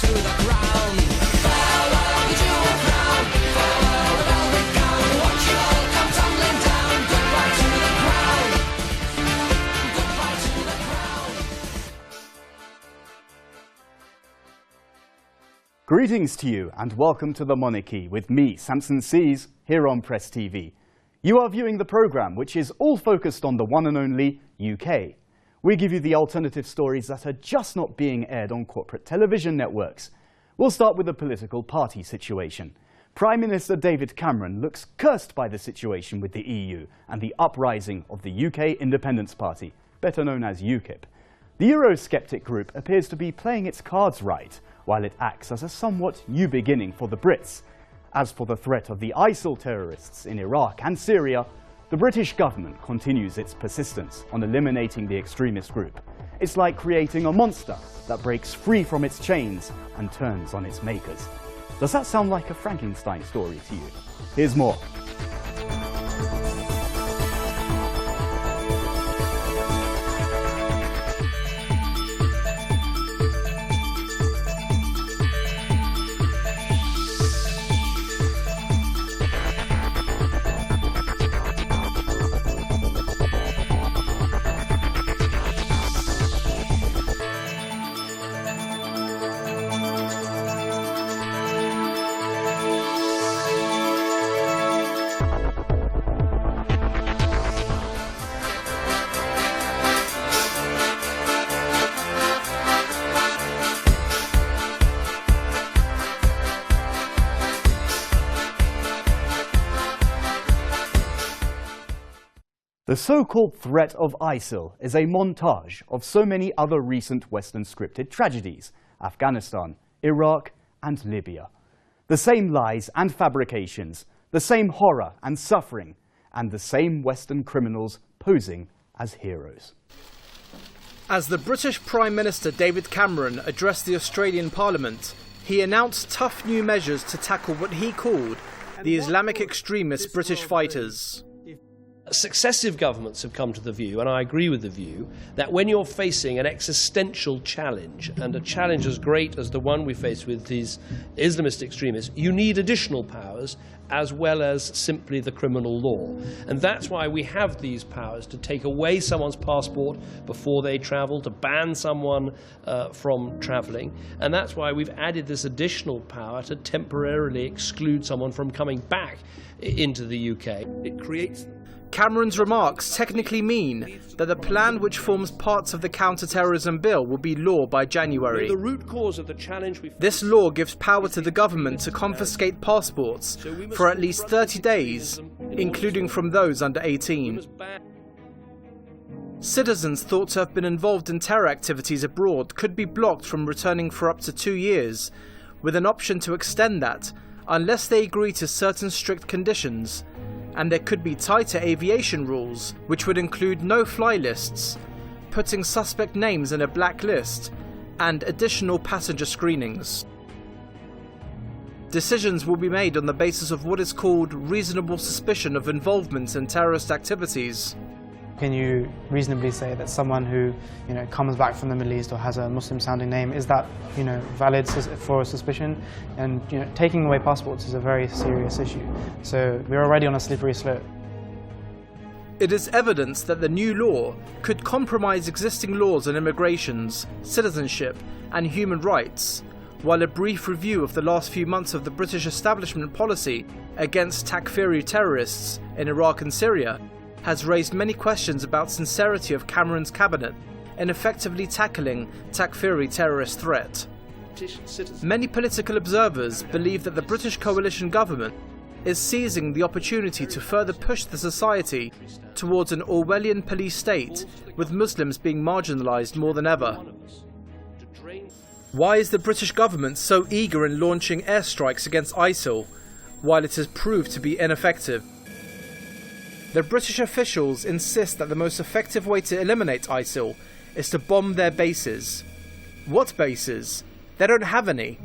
to the crown. Farewell the jewel crown, farewell the velvet gown. Watch it all come tumbling down. Goodbye to the crown, goodbye to the crown. Greetings to you and welcome to the Monarchy with me, Samson Sees, here on Press TV. You are viewing the programme which is all focused on the one and only UK. We give you the alternative stories that are just not being aired on corporate television networks. We'll start with the political party situation. Prime Minister David Cameron looks cursed by the situation with the EU and the uprising of the UK Independence Party, better known as UKIP. The Eurosceptic group appears to be playing its cards right, while it acts as a somewhat new beginning for the Brits. As for the threat of the ISIL terrorists in Iraq and Syria, the British government continues its persistence on eliminating the extremist group. It's like creating a monster that breaks free from its chains and turns on its makers. Does that sound like a Frankenstein story to you? Here's more. The so-called threat of ISIL is a montage of so many other recent Western scripted tragedies: Afghanistan, Iraq and Libya. The same lies and fabrications, the same horror and suffering, and the same Western criminals posing as heroes. As the British Prime Minister David Cameron addressed the Australian Parliament, he announced tough new measures to tackle what he called the Islamic extremist British fighters. Successive governments have come to the view, and I agree with the view, that when you're facing an existential challenge, and a challenge as great as the one we face with these Islamist extremists, you need additional powers as well as simply the criminal law. And that's why we have these powers to take away someone's passport before they travel, to ban someone from travelling. And that's why we've added this additional power to temporarily exclude someone from coming back into the UK. It creates... Cameron's remarks technically mean that the plan, which forms parts of the counter-terrorism bill, will be law by January. The root cause of the challenge this law gives power to the government to confiscate passports for at least 30 days, including from those under 18. Citizens thought to have been involved in terror activities abroad could be blocked from returning for up to 2 years, with an option to extend that unless they agree to certain strict conditions. And there could be tighter aviation rules, which would include no-fly lists, putting suspect names in a blacklist, and additional passenger screenings. Decisions will be made on the basis of what is called reasonable suspicion of involvement in terrorist activities. Can you reasonably say that someone who, comes back from the Middle East or has a Muslim-sounding name, is that, valid for a suspicion? And, taking away passports is a very serious issue. So we're already on a slippery slope. It is evidence that the new law could compromise existing laws on immigrations, citizenship, and human rights, while a brief review of the last few months of the British establishment policy against Takfiri terrorists in Iraq and Syria has raised many questions about sincerity of Cameron's cabinet in effectively tackling Takfiri terrorist threat. Many political observers believe that the British coalition government is seizing the opportunity to further push the society towards an Orwellian police state, with Muslims being marginalised more than ever. Why is the British government so eager in launching airstrikes against ISIL, while it has proved to be ineffective? The British officials insist that the most effective way to eliminate ISIL is to bomb their bases. What bases? They don't have any.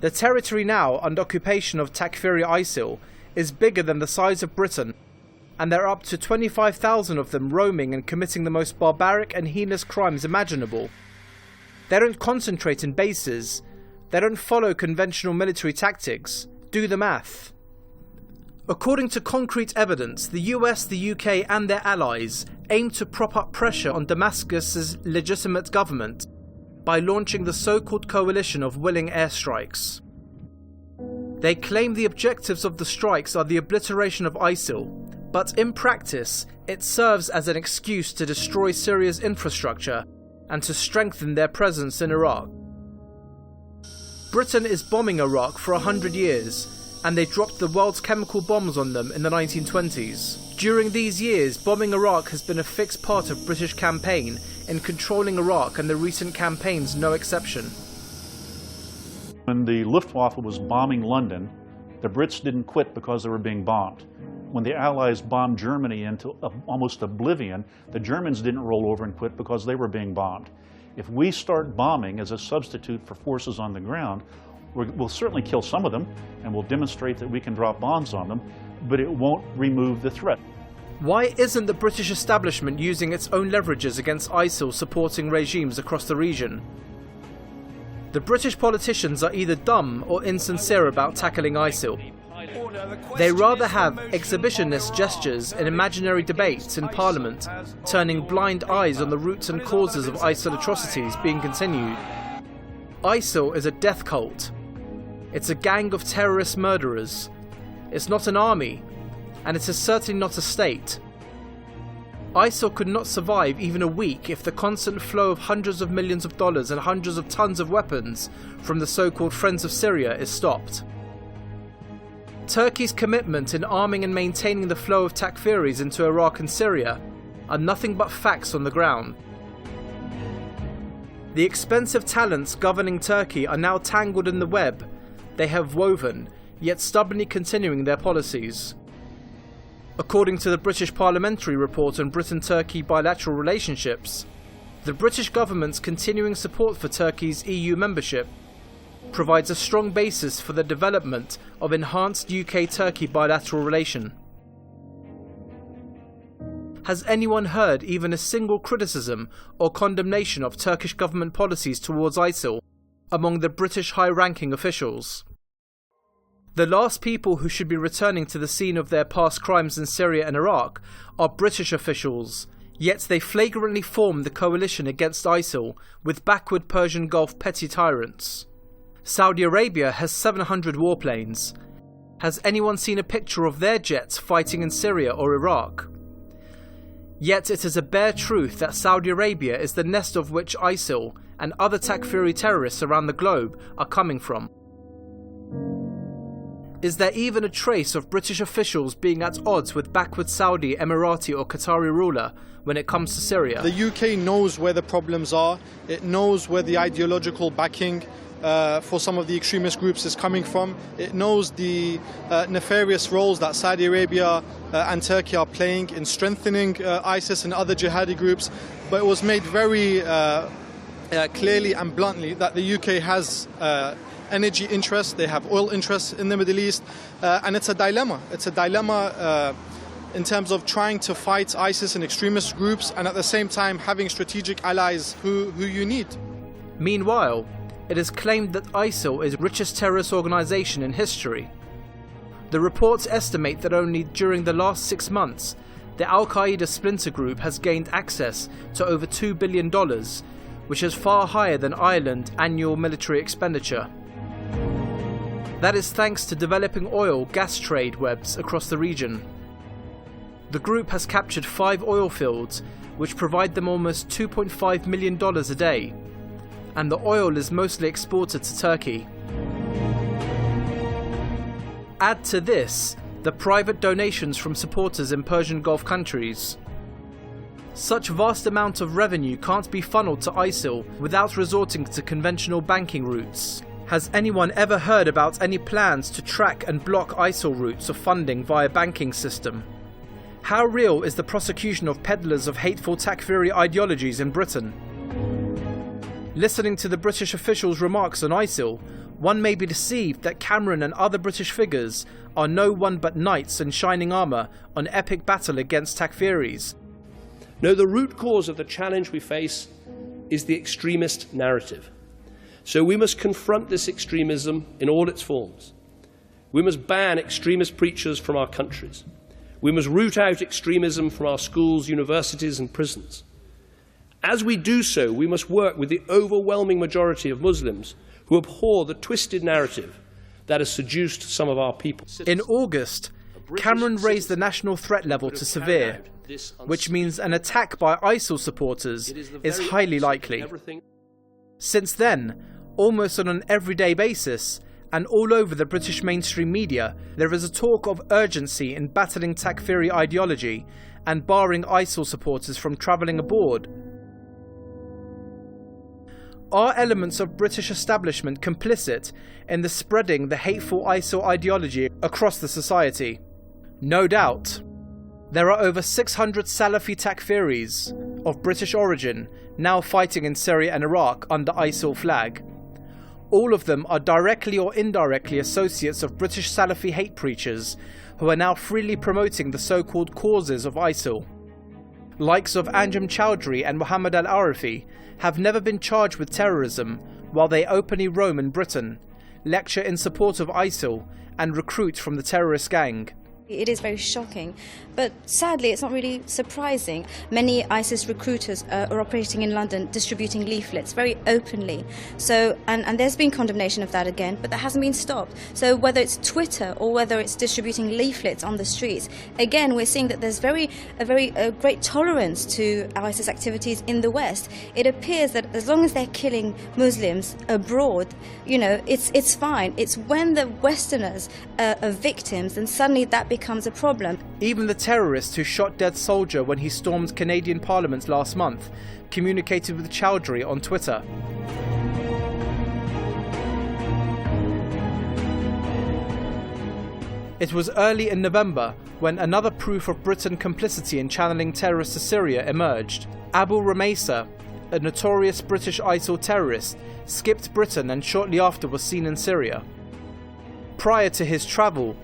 The territory now under occupation of Takfiri ISIL is bigger than the size of Britain, and there are up to 25,000 of them roaming and committing the most barbaric and heinous crimes imaginable. They don't concentrate in bases, They don't follow conventional military tactics. Do the math. According to concrete evidence, the US, the UK and their allies aim to prop up pressure on Damascus's legitimate government by launching the so-called coalition of willing airstrikes. They claim the objectives of the strikes are the obliteration of ISIL, but in practice, it serves as an excuse to destroy Syria's infrastructure and to strengthen their presence in Iraq. Britain is bombing Iraq for 100 years, and they dropped the world's chemical bombs on them in the 1920s. During these years, bombing Iraq has been a fixed part of British campaign in controlling Iraq, and the recent campaigns no exception. When the Luftwaffe was bombing London, the Brits didn't quit because they were being bombed. When the Allies bombed Germany into almost oblivion, the Germans didn't roll over and quit because they were being bombed. If we start bombing as a substitute for forces on the ground, we'll certainly kill some of them, and we'll demonstrate that we can drop bombs on them, but it won't remove the threat. Why isn't the British establishment using its own leverages against ISIL supporting regimes across the region? The British politicians are either dumb or insincere about tackling ISIL. They rather have exhibitionist gestures in imaginary debates in Parliament, turning blind eyes on the roots and causes of ISIL atrocities being continued. ISIL is a death cult. It's a gang of terrorist murderers. It's not an army, and it is certainly not a state. ISIL could not survive even a week if the constant flow of hundreds of millions of dollars and hundreds of tons of weapons from the so-called Friends of Syria is stopped. Turkey's commitment in arming and maintaining the flow of Takfiris into Iraq and Syria are nothing but facts on the ground. The expensive talents governing Turkey are now tangled in the web they have woven, yet stubbornly continuing their policies. According to the British Parliamentary Report on Britain-Turkey bilateral relationships, the British government's continuing support for Turkey's EU membership provides a strong basis for the development of enhanced UK-Turkey bilateral relation. Has anyone heard even a single criticism or condemnation of Turkish government policies towards ISIL among the British high-ranking officials? The last people who should be returning to the scene of their past crimes in Syria and Iraq are British officials, yet they flagrantly form the coalition against ISIL with backward Persian Gulf petty tyrants. Saudi Arabia has 700 warplanes. Has anyone seen a picture of their jets fighting in Syria or Iraq? Yet it is a bare truth that Saudi Arabia is the nest of which ISIL and other Takfiri terrorists around the globe are coming from. Is there even a trace of British officials being at odds with backward Saudi, Emirati or Qatari ruler when it comes to Syria? The UK knows where the problems are. It knows where the ideological backing for some of the extremist groups is coming from. It knows the nefarious roles that Saudi Arabia and Turkey are playing in strengthening ISIS and other jihadi groups. But it was made very clearly and bluntly that the UK has energy interests, they have oil interests in the Middle East, and it's a dilemma. It's a dilemma in terms of trying to fight ISIS and extremist groups and at the same time having strategic allies who you need. Meanwhile, it is claimed that ISIL is the richest terrorist organisation in history. The reports estimate that only during the last 6 months, the Al-Qaeda splinter group has gained access to over $2 billion, which is far higher than Ireland's annual military expenditure. That is thanks to developing oil-gas trade webs across the region. The group has captured 5 oil fields, which provide them almost $2.5 million a day, and the oil is mostly exported to Turkey. Add to this the private donations from supporters in Persian Gulf countries. Such vast amount of revenue can't be funneled to ISIL without resorting to conventional banking routes. Has anyone ever heard about any plans to track and block ISIL routes of funding via banking system? How real is the prosecution of peddlers of hateful Takfiri ideologies in Britain? Listening to the British officials' remarks on ISIL, one may be deceived that Cameron and other British figures are no one but knights in shining armour on epic battle against Takfiris. No, the root cause of the challenge we face is the extremist narrative. So we must confront this extremism in all its forms. We must ban extremist preachers from our countries. We must root out extremism from our schools, universities and prisons. As we do so, we must work with the overwhelming majority of Muslims who abhor the twisted narrative that has seduced some of our people. In August, Cameron raised the national threat level to severe, which means an attack by ISIL supporters is highly likely. Since then, almost on an everyday basis, and all over the British mainstream media, there is a talk of urgency in battling Takfiri ideology and barring ISIL supporters from travelling abroad. Are elements of British establishment complicit in the spreading the hateful ISIL ideology across the society? No doubt. There are over 600 Salafi Takfiris of British origin now fighting in Syria and Iraq under ISIL flag. All of them are directly or indirectly associates of British Salafi hate preachers who are now freely promoting the so-called causes of ISIL. Likes of Anjem Choudhury and Mohammed al-Arafi have never been charged with terrorism, while they openly roam in Britain, lecture in support of ISIL and recruit from the terrorist gang. It is very shocking, but sadly it's not really surprising. Many ISIS recruiters are operating in London distributing leaflets very openly. So, and there's been condemnation of that again, but that hasn't been stopped. So whether it's Twitter or whether it's distributing leaflets on the streets, again we're seeing that there's a very great tolerance to ISIS activities in the West. It appears that as long as they're killing Muslims abroad, you know, it's fine. It's when the Westerners are victims and suddenly that becomes a problem. Even the terrorist who shot dead soldier when he stormed Canadian Parliament last month communicated with Choudhury on Twitter. It was early in November when another proof of Britain complicity in channeling terrorists to Syria emerged. Abu Rumaysa, a notorious British ISIL terrorist, skipped Britain and shortly after was seen in Syria. Prior to his travel,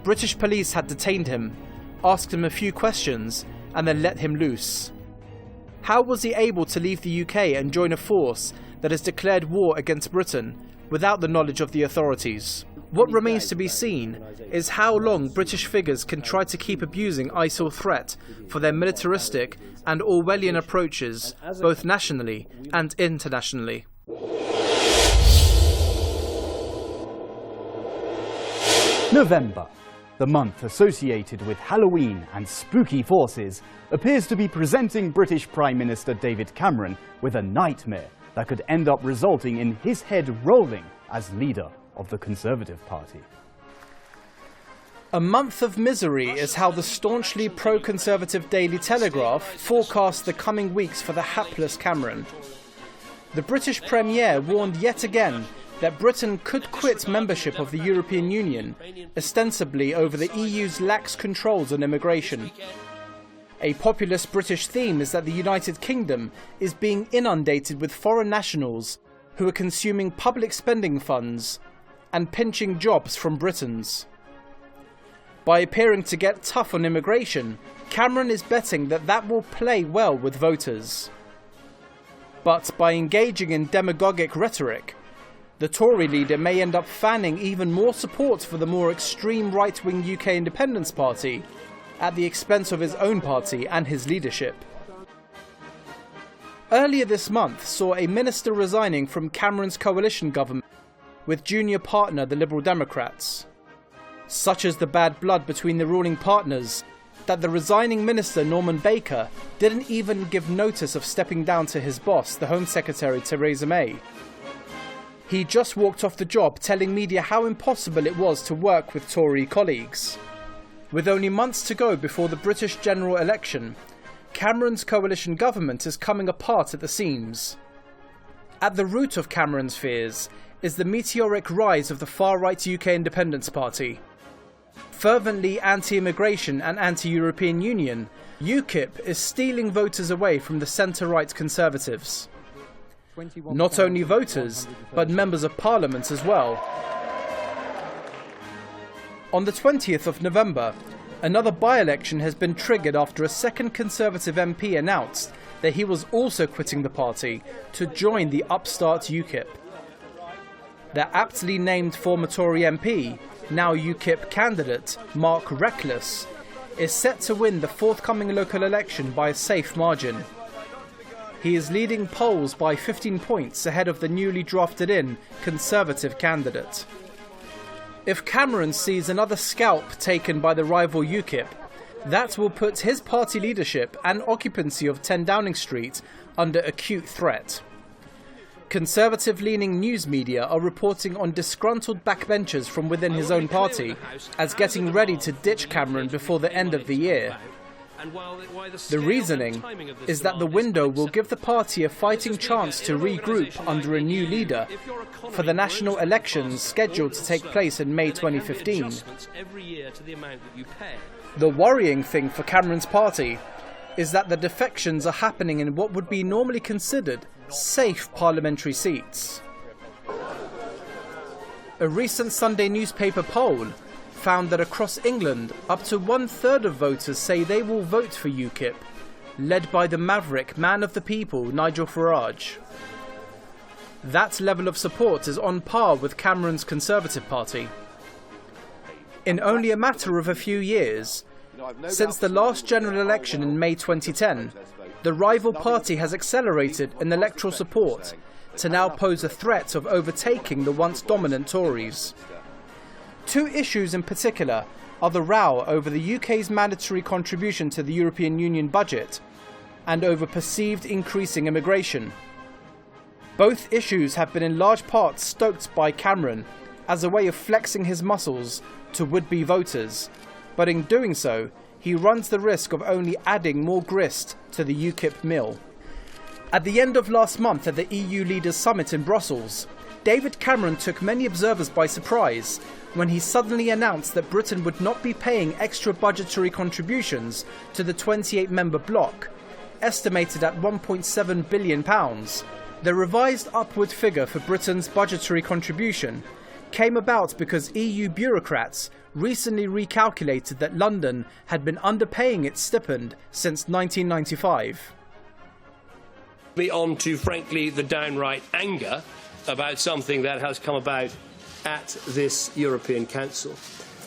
British police had detained him, asked him a few questions, and then let him loose. How was he able to leave the UK and join a force that has declared war against Britain without the knowledge of the authorities? What remains to be seen is how long British figures can try to keep abusing ISIL threat for their militaristic and Orwellian approaches, both nationally and internationally. November, the month associated with Halloween and spooky forces, appears to be presenting British Prime Minister David Cameron with a nightmare that could end up resulting in his head rolling as leader of the Conservative Party. A month of misery is how the staunchly pro-Conservative Daily Telegraph forecast the coming weeks for the hapless Cameron. The British Premier warned yet again that Britain could quit membership of the European Union, ostensibly over the EU's lax controls on immigration. A populist British theme is that the United Kingdom is being inundated with foreign nationals who are consuming public spending funds and pinching jobs from Britons. By appearing to get tough on immigration, Cameron is betting that that will play well with voters. But by engaging in demagogic rhetoric, the Tory leader may end up fanning even more support for the more extreme right-wing UK Independence Party at the expense of his own party and his leadership. Earlier this month saw a minister resigning from Cameron's coalition government with junior partner the Liberal Democrats. Such is the bad blood between the ruling partners that the resigning minister Norman Baker didn't even give notice of stepping down to his boss, the Home Secretary Theresa May. He just walked off the job telling media how impossible it was to work with Tory colleagues. With only months to go before the British general election, Cameron's coalition government is coming apart at the seams. At the root of Cameron's fears is the meteoric rise of the far-right UK Independence Party. Fervently anti-immigration and anti-European Union, UKIP is stealing voters away from the centre-right Conservatives. Not only voters, but members of Parliament as well. On the 20th of November, another by-election has been triggered after a second Conservative MP announced that he was also quitting the party to join the upstart UKIP. their aptly named former Tory MP, now UKIP candidate Mark Reckless, is set to win the forthcoming local election by a safe margin. He is leading polls by 15 points ahead of the newly drafted-in Conservative candidate. If Cameron sees another scalp taken by the rival UKIP, that will put his party leadership and occupancy of 10 Downing Street under acute threat. Conservative-leaning news media are reporting on disgruntled backbenchers from within his own party as getting ready to ditch Cameron before the end of the year. The reasoning is that the window will give the party a fighting chance to regroup under a new leader for the national elections scheduled to take place in May 2015. The worrying thing for Cameron's party is that the defections are happening in what would be normally considered safe parliamentary seats. A recent Sunday newspaper poll found that across England, up to 1/3 of voters say they will vote for UKIP, led by the maverick man of the people, Nigel Farage. That level of support is on par with Cameron's Conservative Party. In only a matter of a few years, since the last general election in May 2010, the rival party has accelerated in electoral support to now pose a threat of overtaking the once dominant Tories. Two issues in particular are the row over the UK's mandatory contribution to the European Union budget and over perceived increasing immigration. Both issues have been in large part stoked by Cameron as a way of flexing his muscles to would-be voters, but in doing so, he runs the risk of only adding more grist to the UKIP mill. At the end of last month at the EU Leaders Summit in Brussels, David Cameron took many observers by surprise when he suddenly announced that Britain would not be paying extra budgetary contributions to the 28-member bloc, estimated at £1.7 billion. The revised upward figure for Britain's budgetary contribution came about because EU bureaucrats recently recalculated that London had been underpaying its stipend since 1995. On to, frankly, the downright anger about something that has come about at this European Council,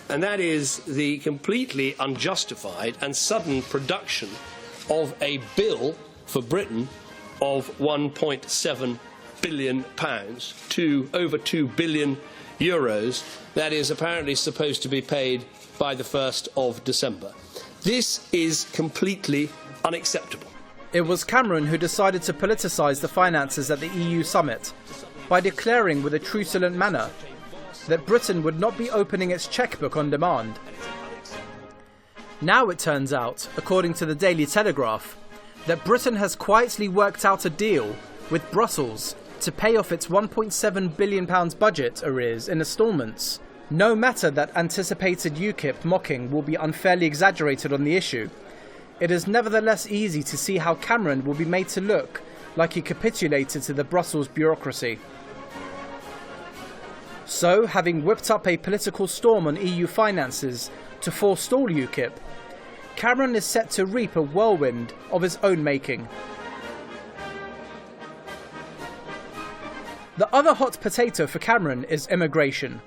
and that is the completely unjustified and sudden production of a bill for Britain of £1.7 billion to over €2 billion that is apparently supposed to be paid by the 1st of December. This is completely unacceptable. It was Cameron who decided to politicise the finances at the EU summit by declaring with a truculent manner that Britain would not be opening its chequebook on demand. Now it turns out, according to the Daily Telegraph, that Britain has quietly worked out a deal with Brussels to pay off its £1.7 billion budget arrears in instalments. No matter that anticipated UKIP mocking will be unfairly exaggerated on the issue, it is nevertheless easy to see how Cameron will be made to look like he capitulated to the Brussels bureaucracy. So, having whipped up a political storm on EU finances to forestall UKIP, Cameron is set to reap a whirlwind of his own making. The other hot potato for Cameron is immigration.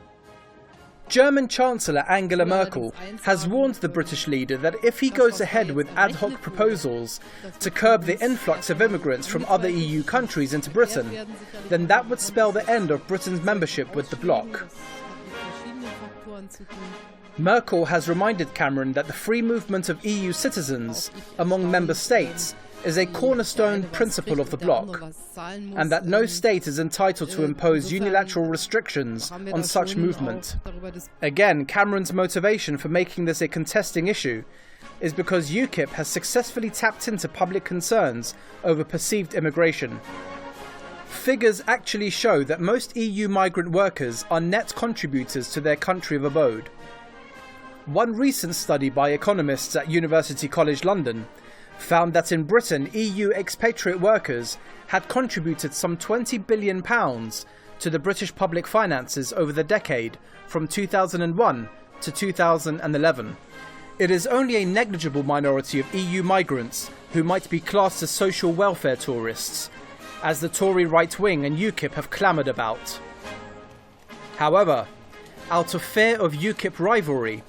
German Chancellor Angela Merkel has warned the British leader that if he goes ahead with ad hoc proposals to curb the influx of immigrants from other EU countries into Britain, then that would spell the end of Britain's membership with the bloc. Merkel has reminded Cameron that the free movement of EU citizens among member states is a cornerstone principle of the bloc, and that no state is entitled to impose unilateral restrictions on such movement. Again, Cameron's motivation for making this a contesting issue is because UKIP has successfully tapped into public concerns over perceived immigration. Figures actually show that most EU migrant workers are net contributors to their country of abode. One recent study by economists at University College London found that in Britain, EU expatriate workers had contributed some £20 billion to the British public finances over the decade from 2001 to 2011. It is only a negligible minority of EU migrants who might be classed as social welfare tourists, as the Tory right wing and UKIP have clamoured about. However, out of fear of UKIP rivalry,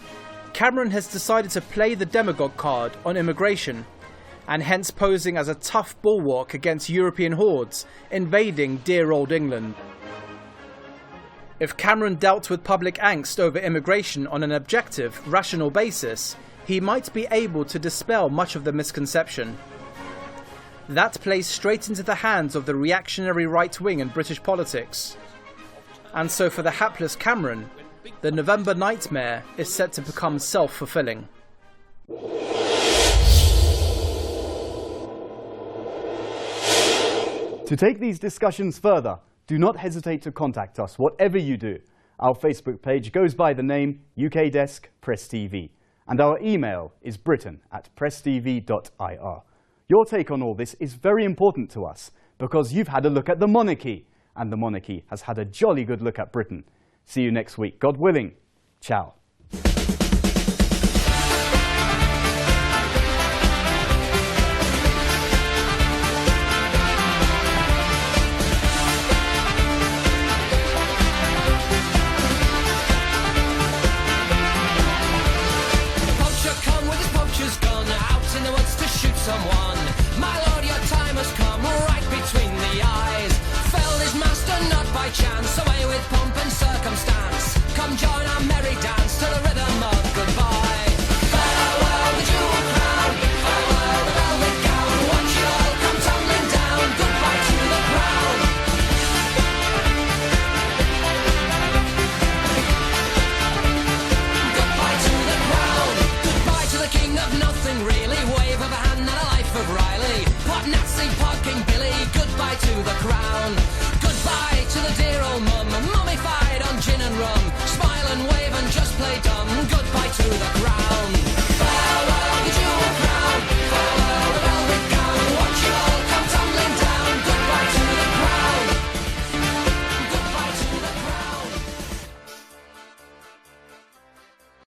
Cameron has decided to play the demagogue card on immigration, and hence posing as a tough bulwark against European hordes invading dear old England. If Cameron dealt with public angst over immigration on an objective, rational basis, he might be able to dispel much of the misconception. That plays straight into the hands of the reactionary right wing in British politics. And so for the hapless Cameron, the November nightmare is set to become self-fulfilling. To take these discussions further, do not hesitate to contact us, whatever you do. Our Facebook page goes by the name UK Desk Press TV, and our email is britain@presstv.ir. Your take on all this is very important to us, because you've had a look at the monarchy, and the monarchy has had a jolly good look at Britain. See you next week, God willing. Ciao.